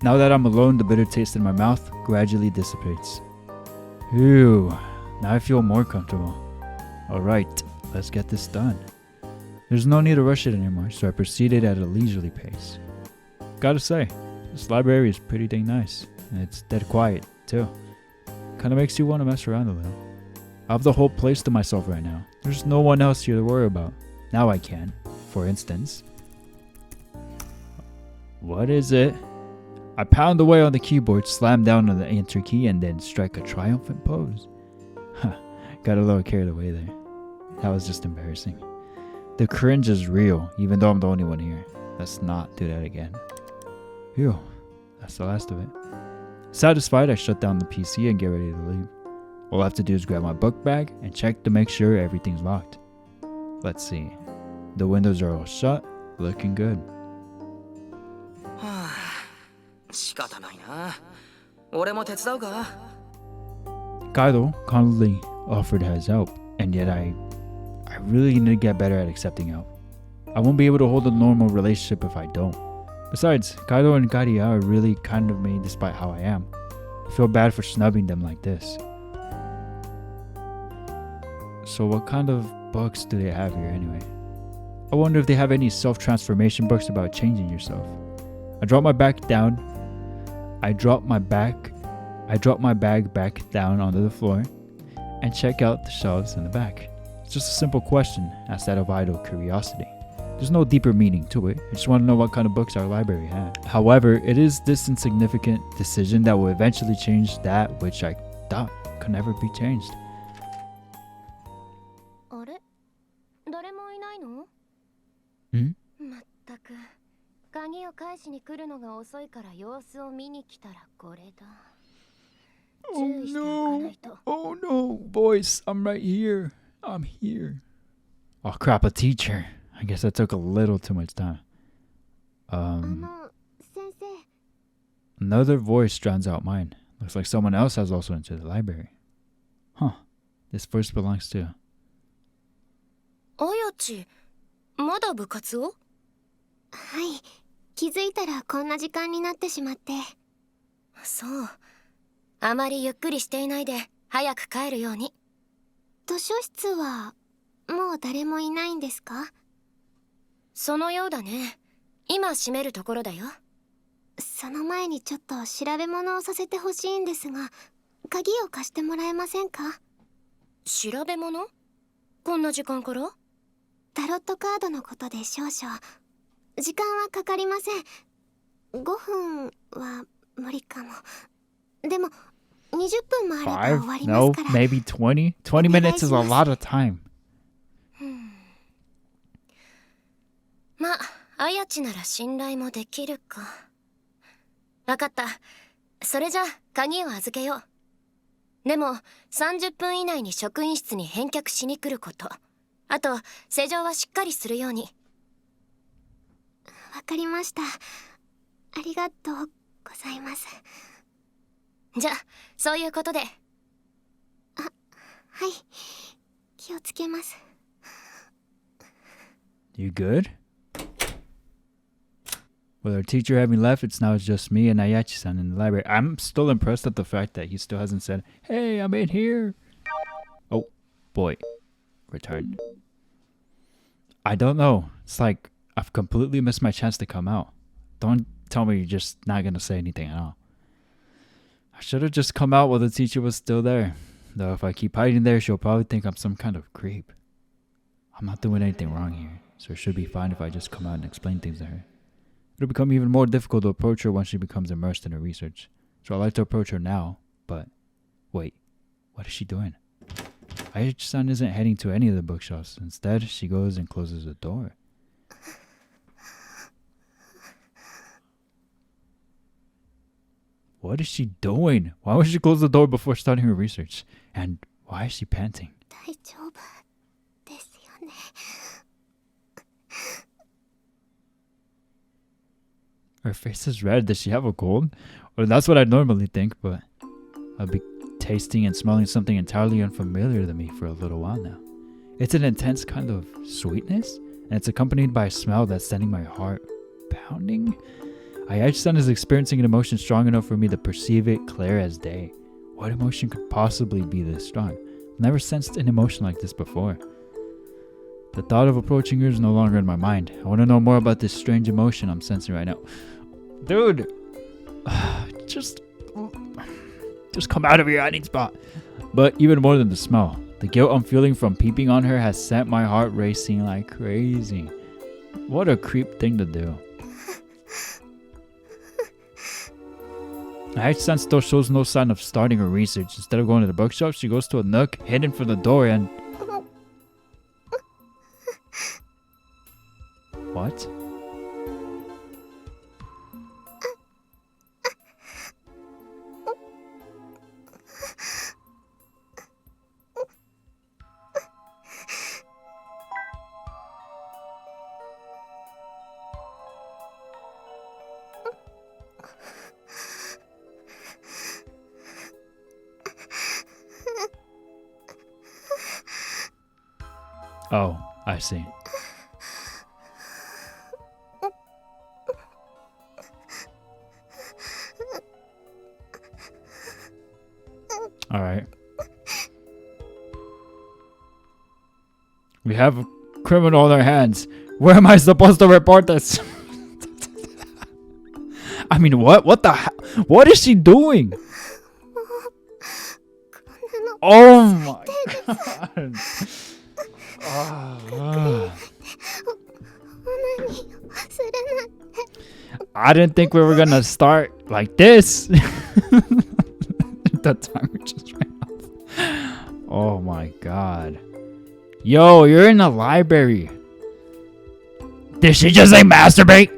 Now that I'm alone, the bitter taste in my mouth gradually dissipates. Phew, now I feel more comfortable. Alright, let's get this done. There's no need to rush it anymore, so I proceeded at a leisurely pace. Gotta say, this library is pretty dang nice, and it's dead quiet, too. Kinda makes you want to mess around a little. I have the whole place to myself right now. There's no one else here to worry about. Now I can, for instance. What is it? I pound away on the keyboard, slam down on the enter key, and then strike a triumphant pose. Got a little carried away there. That was just embarrassing. The cringe is real, even though I'm the only one here. Let's not do that again. Phew, that's the last of it. Satisfied, I shut down the PC and get ready to leave. All I have to do is grab my book bag and check to make sure everything's locked. Let's see. The windows are all shut, looking good. 仕方ないな。俺も手伝うか。 Kaido kindly offered his help, and yet I really need to get better at accepting help. I won't be able to hold a normal relationship if I don't. Besides, Kaido and Garia are really kind of me despite how I am. I feel bad for snubbing them like this. So what kind of books do they have here anyway? I wonder if they have any self-transformation books about changing yourself. I drop my bag back down onto the floor and check out the shelves in the back. It's just a simple question, asked out of idle curiosity. There's no deeper meaning to it. I just want to know what kind of books our library had. However, it is this insignificant decision that will eventually change that which I thought could never be changed. あれ、誰もいないの？ Hmm? まったく、鍵を返しに来るのが遅いから様子を見に来たらこれだ。注意しておかないと。 Oh no, boys, I'm right here. I'm here. Oh crap, a teacher. I guess that took a little too much time. 先生。 Another voice drowns out mine. Looks like someone else has also entered the library. Huh. This voice belongs to... あやち、まだ部活を？はい、気づいたらこんな時間になってしまって。そう。あまりゆっくりしていないで早く帰るように。図書室はもう誰もいないんですか？そのようだね。今閉めるところだよ。その前にちょっと調べ物をさせてほしいんですが、鍵を貸してもらえませんか？調べ物？こんな時間から？タロットカードのことで少々。時間はかかりません。5分は無理かも。でも20分もあれば終わりますから。 No, maybe 20? 20 minutes is a lot of time. まあ、あやちなら信頼もできるか。わかった。それじゃあ鍵を預けよう。でも30分以内に職員室に返却しに来ること。あと施錠はしっかりするように。わかりました。ありがとうございます。じゃあそういうことで。はい、気をつけます。 You good? With our teacher having left, it's now just me and Ayachi-san in the library. I'm still impressed at the fact that he still hasn't said, "Hey, I'm in here." Oh, boy. Return. I don't know. It's like I've completely missed my chance to come out. Don't tell me you're just not going to say anything at all. I should have just come out while the teacher was still there. Though if I keep hiding there, she'll probably think I'm some kind of creep. I'm not doing anything wrong here, so it should be fine if I just come out and explain things to her. It'll become even more difficult to approach her once she becomes immersed in her research. So I like to approach her now, but wait, what is she doing? Ayachi-san isn't heading to any of the bookshelves. Instead, she goes and closes the door. What is she doing? Why would she close the door before starting her research? And why is she panting? 大丈夫ですよね。 Her face is red. Does she have a cold? Or that's what I normally think, but I'll be tasting and smelling something entirely unfamiliar to me for a little while now. It's an intense kind of sweetness, and it's accompanied by a smell that's sending my heart pounding. Ayachi-san is experiencing an emotion strong enough for me to perceive it clear as day. What emotion could possibly be this strong? I've never sensed an emotion like this before. The thought of approaching her is no longer in my mind. I want to know more about this strange emotion I'm sensing right now. Dude, just come out of your hiding spot. But even more than the smell, the guilt I'm feeling from peeping on her has sent my heart racing like crazy. What a creep thing to do. Ayachi-san still shows no sign of starting her research. Instead of going to the bookshelf, she goes to a nook hidden from the door and... What? Oh, I see. All right. We have a criminal on our hands. Where am I supposed to report this? I mean, what? What the hell? What is she doing? Oh my god. I didn't think we were gonna start like this. The timer just ran off. Oh my god. Yo, you're in the library. Did she just say masturbate?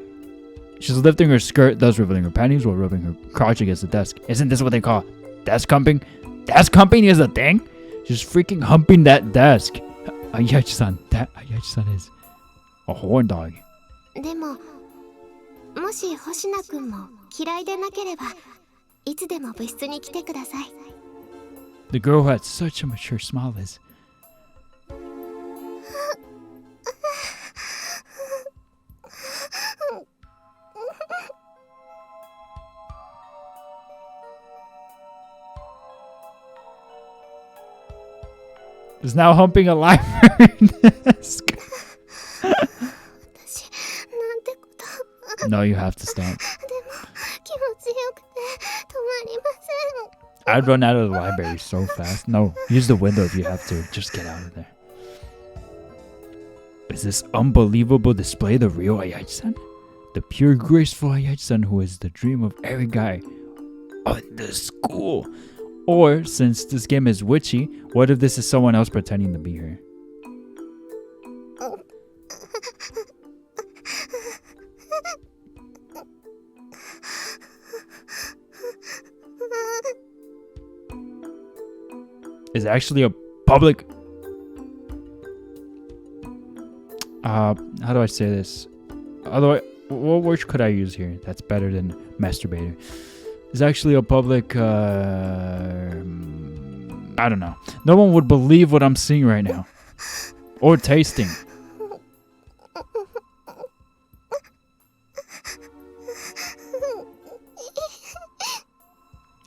She's lifting her skirt, thus revealing her panties while rubbing her crotch against the desk. Isn't this what they call desk humping? Desk humping is a thing? She's freaking humping that desk. Ayachi-san, that Ayachi-san is a horn dog. でも、もし星名くんも嫌いでなければ、いつでも部室に来てください。 The girl who had such a mature smile is... is now humping a library desk. No, you have to stop. I'd run out of the library so fast. No, use the window if you have to. Just get out of there. Is this unbelievable display the real Ayachi-san? The pure, graceful Ayachi-san who is the dream of every guy on the school. Or, since this game is witchy, what if this is someone else pretending to be her? Is actually a public... how do I say this? what word could I use here that's better than masturbator? It's actually a public, I don't know. No one would believe what I'm seeing right now. Or tasting.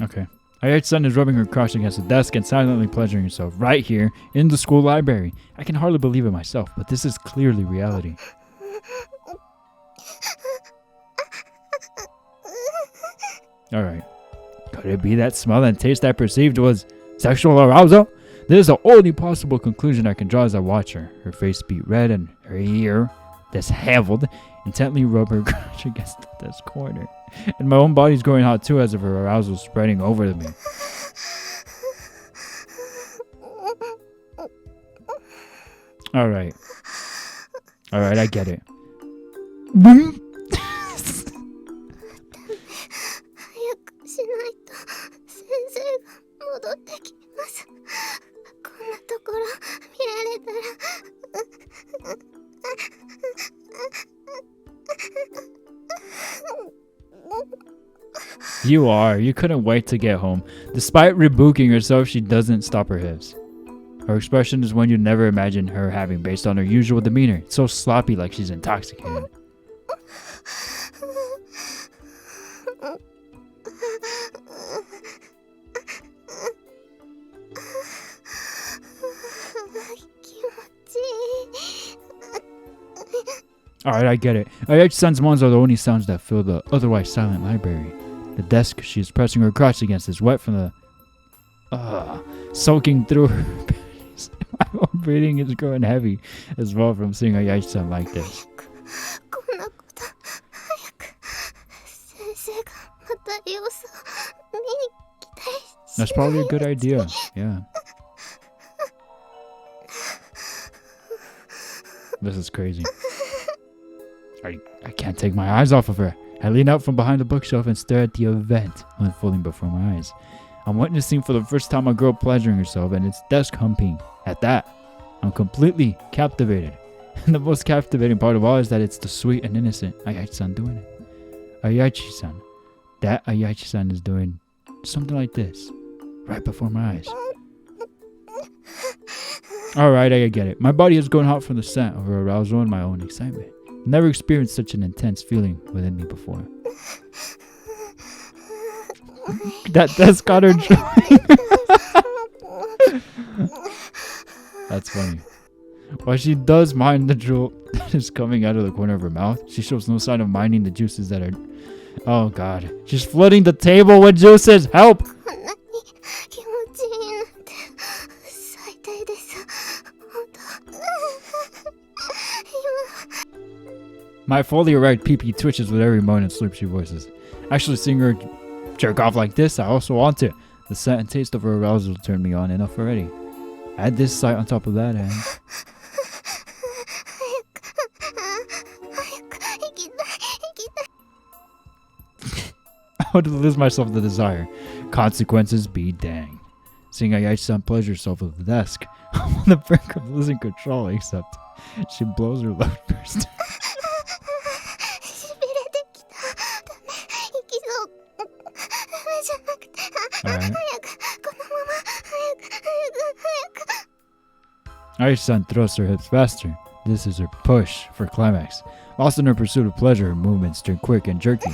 Okay. Ayachi-san is rubbing her crotch against the desk and silently pleasuring herself right here in the school library. I can hardly believe it myself, but this is clearly reality. Alright. Could it be that smell and taste I perceived was sexual arousal? This is the only possible conclusion I can draw as I watch her. Her face beat red and her ear, disheveled, intently rub her crotch against the desk corner. And my own body's growing hot too as if her arousal is spreading over to me. Alright. Alright, I get it. Boom! 早くしないと先生が戻ってきます。こんなところ見られたら。You are. You couldn't wait to get home. Despite rebooking herself, she doesn't stop her hips. Her expression is one you'd never imagine her having based on her usual demeanor. It's so sloppy, like she's intoxicated. Alright, I get it. Ayachi-san's moans are the only sounds that fill the otherwise silent library. The desk she is pressing her crotch against is wet from the soaking through her panties. My own breathing is growing heavy as well from seeing Ayachi-san like this. That's probably a good idea. Yeah. This is crazy. I can't take my eyes off of her. I lean out from behind the bookshelf and stare at the event unfolding before my eyes. I'm witnessing for the first time a girl pleasuring herself and its desk humping. At that, I'm completely captivated. And the most captivating part of all is that it's the sweet and innocent Ayachi-san doing it. Ayachi-san. That Ayachi-san is doing something like this. Right before my eyes. Alright, I get it. My body is going hot from the scent of her arousal and my own excitement. Never experienced such an intense feeling within me before. That's got her drooling. That's funny. While she does mind the drool that is coming out of the corner of her mouth, she shows no sign of minding the juices that are... Oh god. She's flooding the table with juices! Help! My fully erect pee-pee twitches with every moan and slurp she voices. Actually seeing her jerk off like this, I also want to. The scent and taste of her arousal turned me on enough already. Add this sight on top of that and... I would lose myself the desire. Consequences be dang. Seeing Ayachi-san pleasure herself at the desk, I'm on the brink of losing control, except she blows her load first. Alright. Ayachi-san thrusts her hips faster. This is her push for climax. Lost in her pursuit of pleasure, her movements turn quick and jerky.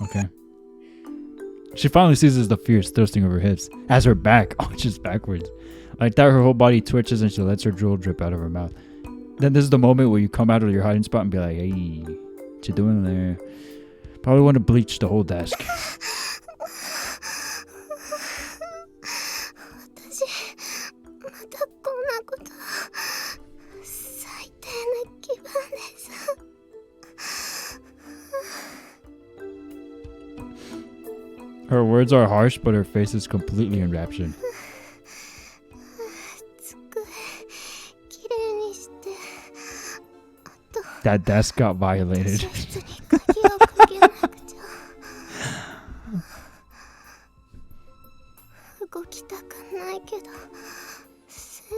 Okay. She finally seizes the fierce thrusting of her hips as her back arches backwards. Like that, her whole body twitches and she lets her drool drip out of her mouth. Then this is the moment where you come out of your hiding spot and be like, hey, what you doing there? Probably want to bleach the whole desk. Her words are harsh, but her face is completely enraptured. That desk got violated.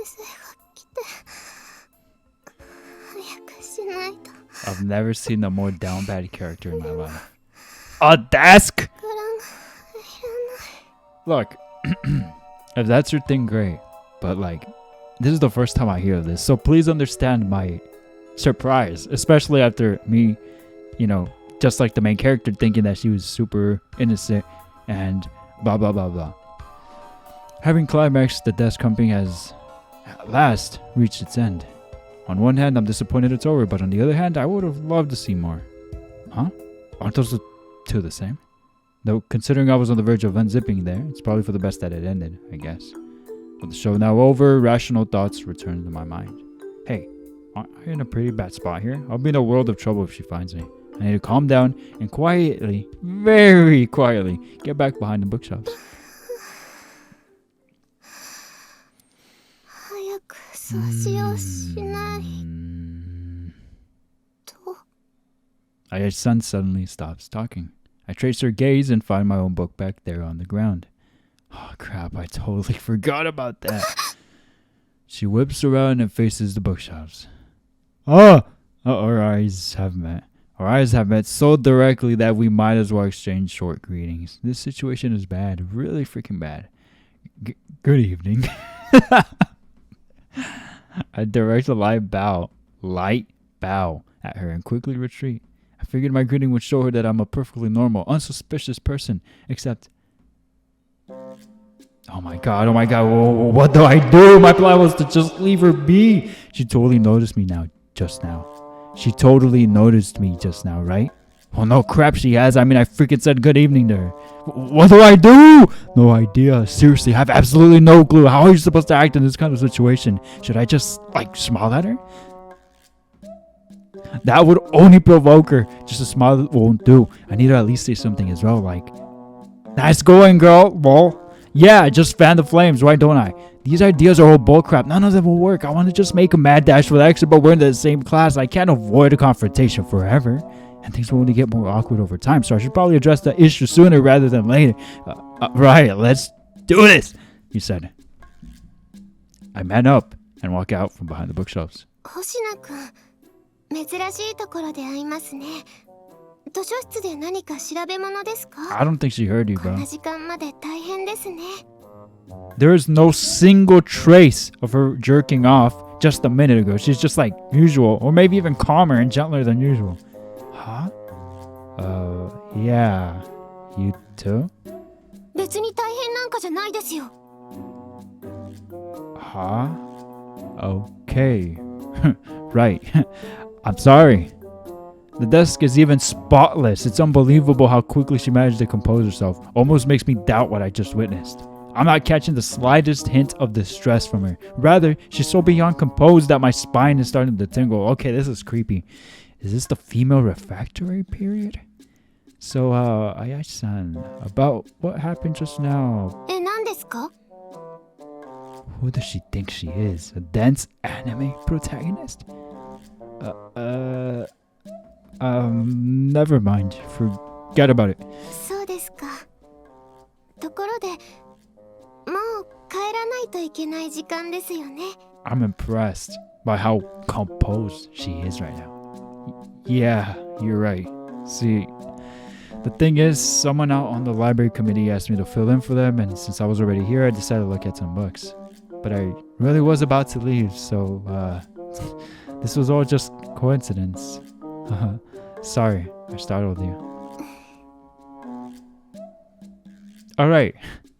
生が来て早くしないと。 I've never seen a more down bad character in my life. A desk! 力がいらない。 Look, if that's your thing, great. But like, this is the first time I hear this, so please understand my surprise, especially after me, you know, just like the main character thinking that she was super innocent and blah blah blah blah. Having climaxed, the desk humping has at last reached its end. On one hand, I'm disappointed it's over, but on the other hand, I would have loved to see more. Huh? Aren't those the two the same? Though, considering I was on the verge of unzipping there, it's probably for the best that it ended, I guess. With the show now over, rational thoughts return to my mind. Hey, aren't I in a pretty bad spot here? I'll be in a world of trouble if she finds me. I need to calm down and quietly, very quietly, get back behind the bookshelves. 早く掃除をしないと。 Aya's-san suddenly stops talking. I trace her gaze and find my own book back there on the ground. Oh crap, I totally forgot about that. She whips around and faces the bookshelves. Our eyes have met. Our eyes have met so directly that we might as well exchange short greetings. This situation is bad, really freaking bad. Good evening. I direct a light bow at her and quickly retreat. I figured my greeting would show her that I'm a perfectly normal, unsuspicious person, except... Oh my god, what do I do? My plan was to just leave her be. She totally noticed me just now. She totally noticed me just now, right? Well, no crap she has. I mean, I freaking said good evening to her. What do I do? No idea. Seriously, I have absolutely no clue. How are you supposed to act in this kind of situation? Should I just, like, smile at her? That would only provoke her. Just a smile won't do. I need to at least say something as well, like, nice going, girl. Well, yeah, just fan the flames, why don't I? These ideas are all bullcrap. None of them will work. I want to just make a mad dash for the exit, but we're in the same class. I can't avoid a confrontation forever. And things will only get more awkward over time, so I should probably address the issue sooner rather than later. Right, let's do this, he said. I man up and walk out from behind the bookshelves. 星名くん、珍しいところで会いますね。図書室で何か調べ物ですか？ I don't think she heard you, こん bro. な時間まで大変ですね。 There is no single trace of her jerking off just a minute ago. She's just like usual, or maybe even calmer and gentler than usual. Huh? Yeah. You too? 別に大変なんかじゃないですよ。 Huh? Okay. Right. I'm sorry. The desk is even spotless. It's unbelievable how quickly she managed to compose herself. Almost makes me doubt what I just witnessed. I'm not catching the slightest hint of distress from her. Rather, she's so beyond composed that my spine is starting to tingle. Okay, this is creepy. Is this the female refractory period? So, Ayashi-san, about what happened just now. 何ですか？ Who does she think she is? A dense anime protagonist? Never mind. Forget about it. そうですか。ところで、もう帰らないといけない時間ですよね。 I'm impressed by how composed she is right now. Yeah, you're right. See, the thing is, someone out on the library committee asked me to fill in for them, and since I was already here, I decided to look at some books. But I really was about to leave, so, this was all just coincidence. Sorry, I startled you. Alright,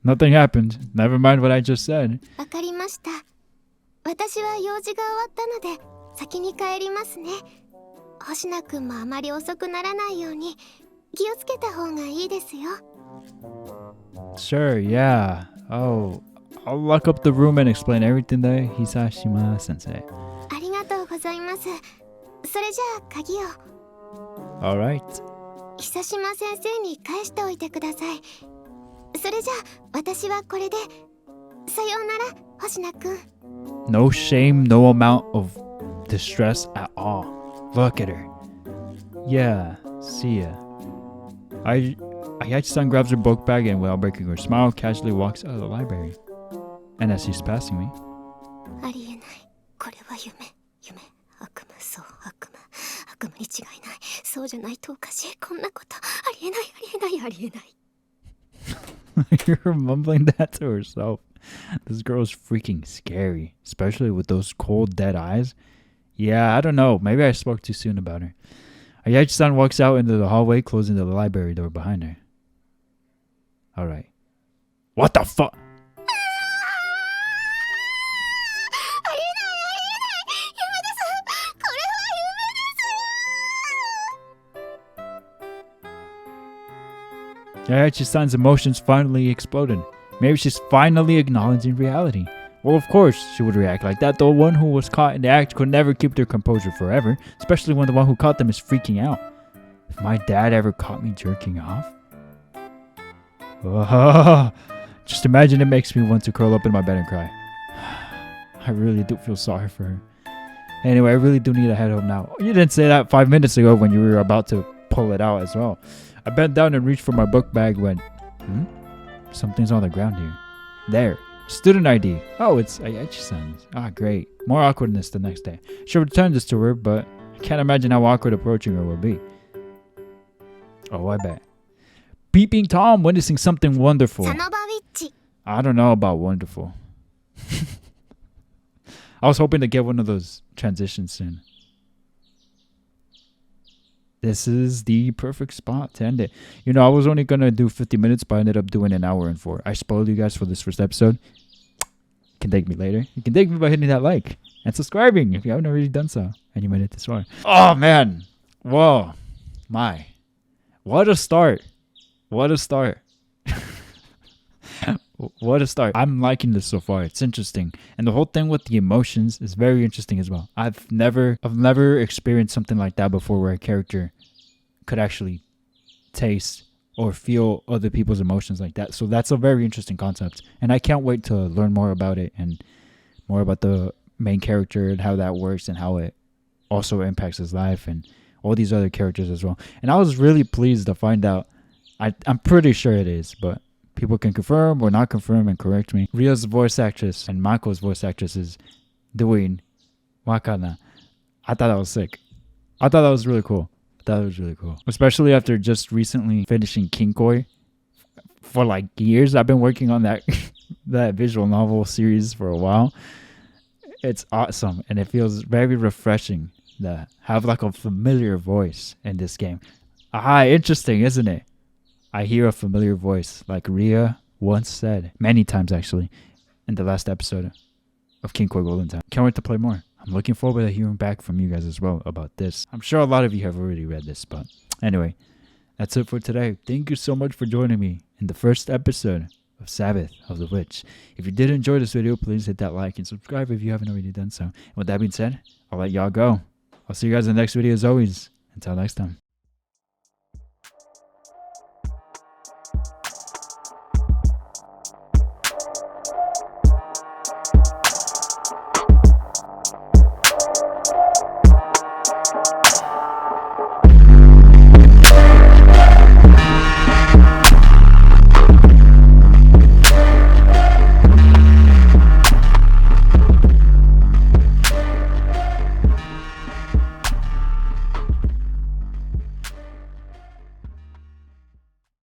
nothing happened. Never mind what I just said. わかりました。私は用事が終わったので、先に帰りますね。星名くんもあまり遅くならないように気をつけた方がいいですよ。 Sure, yeah. Oh, I'll lock up the room and explain everything to Hisashima sensei. ありがとうございます。それじゃあ鍵を。 Alright. 久島先生に返しておいてください。それじゃあ私はこれで。さようなら、星名くん。 No shame, no amount of distress at all. Look at her. Yeah, see ya. Ayachi-san grabs her book bag and, without breaking her smile, casually walks out of the library. And as she's passing me, ありえない。これは夢。夢。悪夢。そう、悪夢。悪夢に違いない。そうじゃないとおかしい。こんなこと。ありえない、ありえない、ありえない。You're mumbling that to herself. This girl's freaking scary, especially with those cold, dead eyes. Yeah, I don't know. Maybe I spoke too soon about her. Ayachi-san walks out into the hallway, closing the library door behind her. Alright. What the fuck? Ayachi-san's emotions finally exploded. Maybe she's finally acknowledging reality. Well, of course she would react like that. The one who was caught in the act could never keep their composure forever, especially when the one who caught them is freaking out. If my dad ever caught me jerking off? Just imagine it makes me want to curl up in my bed and cry. I really do feel sorry for her. Anyway, I really do need to head home now. You didn't say that 5 minutes ago when you were about to pull it out as well. I bent down and reached for my book bag when... Something's on the ground here. There. Student ID. Oh, it's Ayachi-san's. Ah, great. More awkwardness the next day. Should return this to her, but I can't imagine how awkward approaching her will be. Oh, I bet. Peeping Tom witnessing something wonderful. I don't know about wonderful. I was hoping to get one of those transitions soon. This is the perfect spot to end it. You know, I was only going to do 50 minutes, but I ended up doing an hour and 4. I spoiled you guys for this first episode. You can thank me later. You can thank me by hitting that like and subscribing if you haven't already done so and you made it this far. Oh, man. Whoa. My. What a start. What a start. What a start. I'm liking this so far. It's interesting. And the whole thing with the emotions is very interesting as well. I've never experienced something like that before where a character could actually taste or feel other people's emotions like that. So that's a very interesting concept. And I can't wait to learn more about it and more about the main character and how that works and how it also impacts his life and all these other characters as well. And I was really pleased to find out. I'm pretty sure it is, but people can confirm or not confirm and correct me. Rio's voice actress and Mako's voice actress is doing Wakana. I thought that was sick. I thought that was really cool. Especially after just recently finishing Kinkoi. For like years, I've been working on that that visual novel series for a while. It's awesome and it feels very refreshing to have like a familiar voice in this game. Interesting, isn't it? I hear a familiar voice, like Ria once said, many times actually, in the last episode of Kinkoi Golden Time. Can't wait to play more. I'm looking forward to hearing back from you guys as well about this. I'm sure a lot of you have already read this, but anyway, that's it for today. Thank you so much for joining me in the first episode of Sabbath of the Witch. If you did enjoy this video, please hit that like and subscribe if you haven't already done so. And with that being said, I'll let y'all go. I'll see you guys in the next video as always. Until next time.